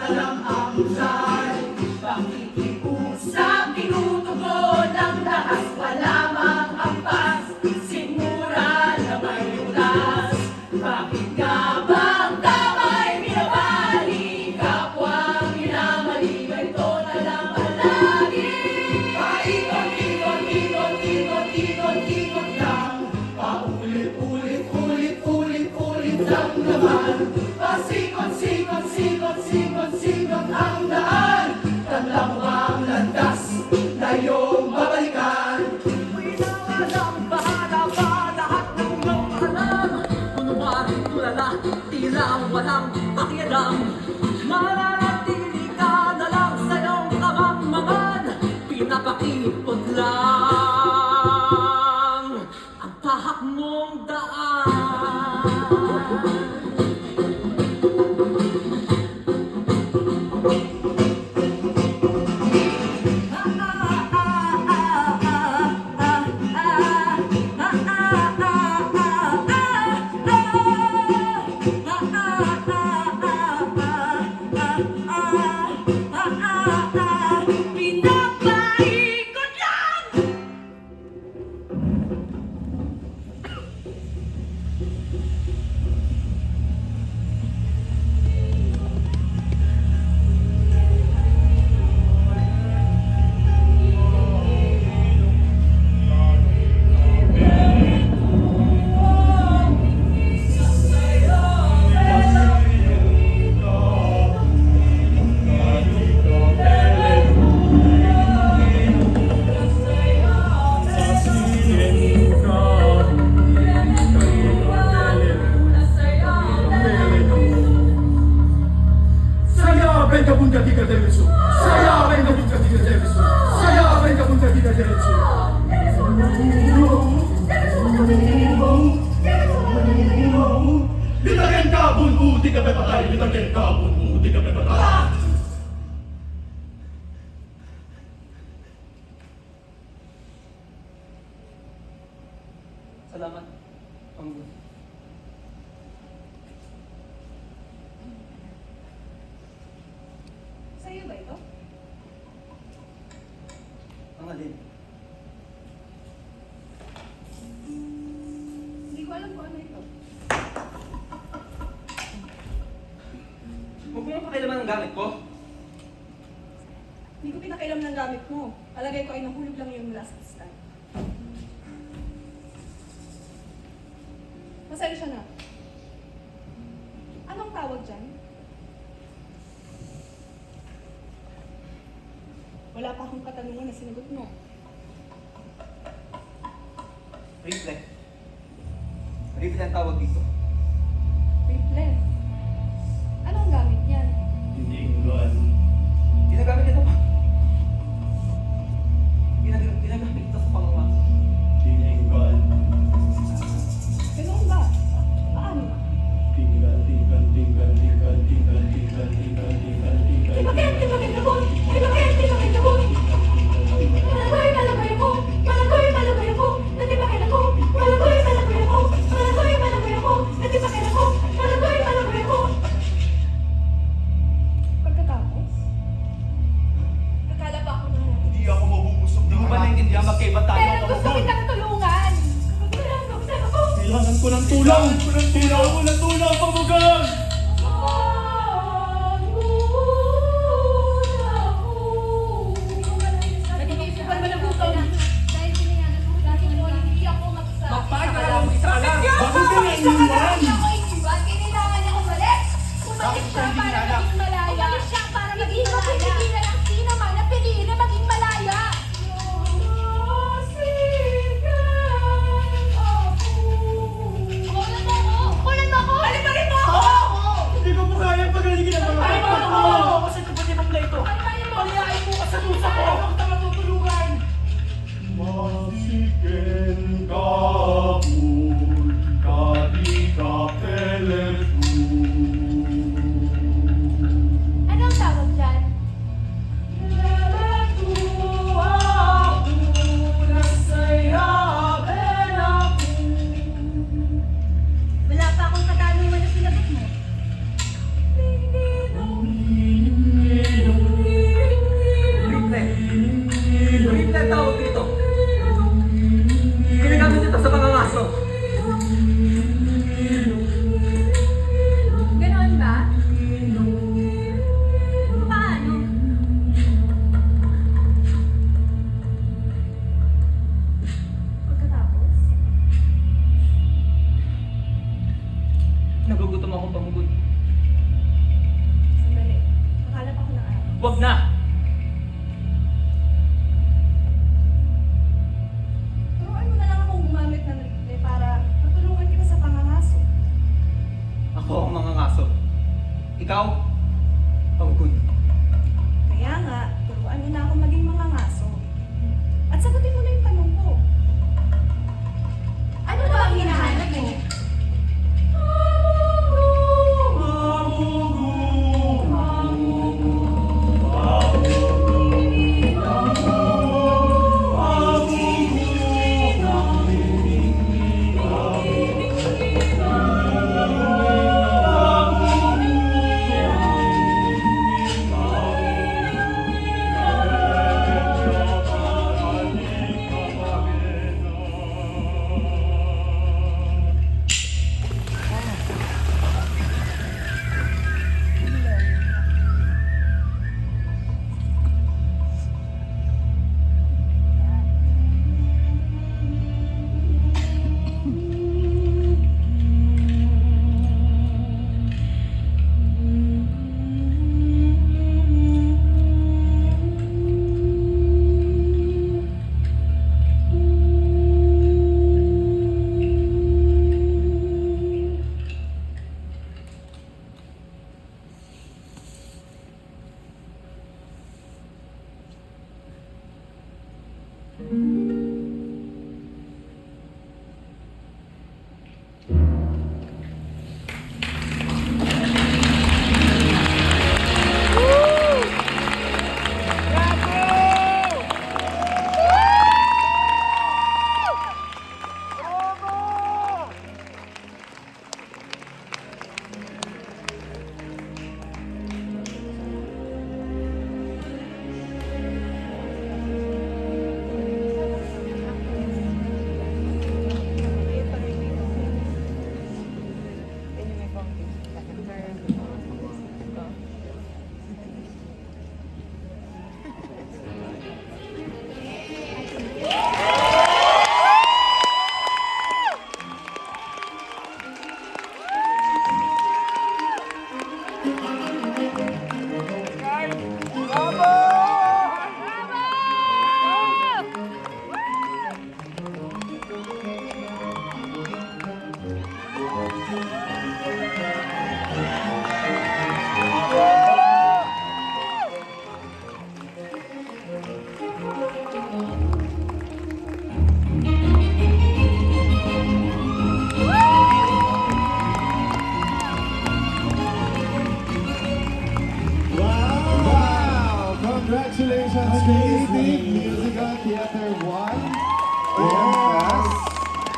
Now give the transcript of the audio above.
alam ang dahil. Pakikiusap, tinutugon ang lakas, wala mang ampas, simura na may ulas. Bakit nga ba ang tama'y binabali? Kapwa minamali, ganito na lang palagi. Paikot-ikot lang, paulit-ulit lang naman. Pasikot ang daan. Tanda mo ba ang landas na iyong babalikan? Walang bahala pa, lahat ng iyong alam. Kunwaring tulala, tila walang pakialam. Mananatili ka na lang sa iyong kamangmangan. Pinapakipot lang ang tahak mong daan. Pinapaikot lang! Venga punta tica derecho. Saya venga punta tica derecho. Saya venga punta tica derecho. Litagen kabun uti ka pepatay. Litagen kabun uti ka pepatay. Salamat, Panggun. Sa'yo ba ito? Ang alin? Hindi ko alam kung ano ito. Huwag mo pakialaman ang gamit ko. Hindi ko pinakailam ng gamit mo. Palagay ko ay nahulog lang yung last time. Pasensya na. Anong tawag dyan? Wala pa akong katanungan na sinagot mo. Rifle. Rifle ang tawag dito. Rifle. Anong gamit yan? Tininggan. Ginagamit ito pa. Ginagamit ito sa pangwa. Tininggan. Ganoon ba? Paano? Tinggal. Tibakin ako! Tibakin ako! Malagoy ako! Malagoy ako! Natibakin ako! Malagoy ako! Malagoy ako! Wag na! Turuan mo na lang akong gumamit ng rifle para matulungan kita sa pangangaso. Ako ang mga ngaso. Ikaw, panggun. Kaya nga, turuan mo na akong maging mangangaso. At sagutin mo na yung tanong ko. Ano ba ang hinahanap mo? Wow! Congratulations, Creative Musical Theater 1.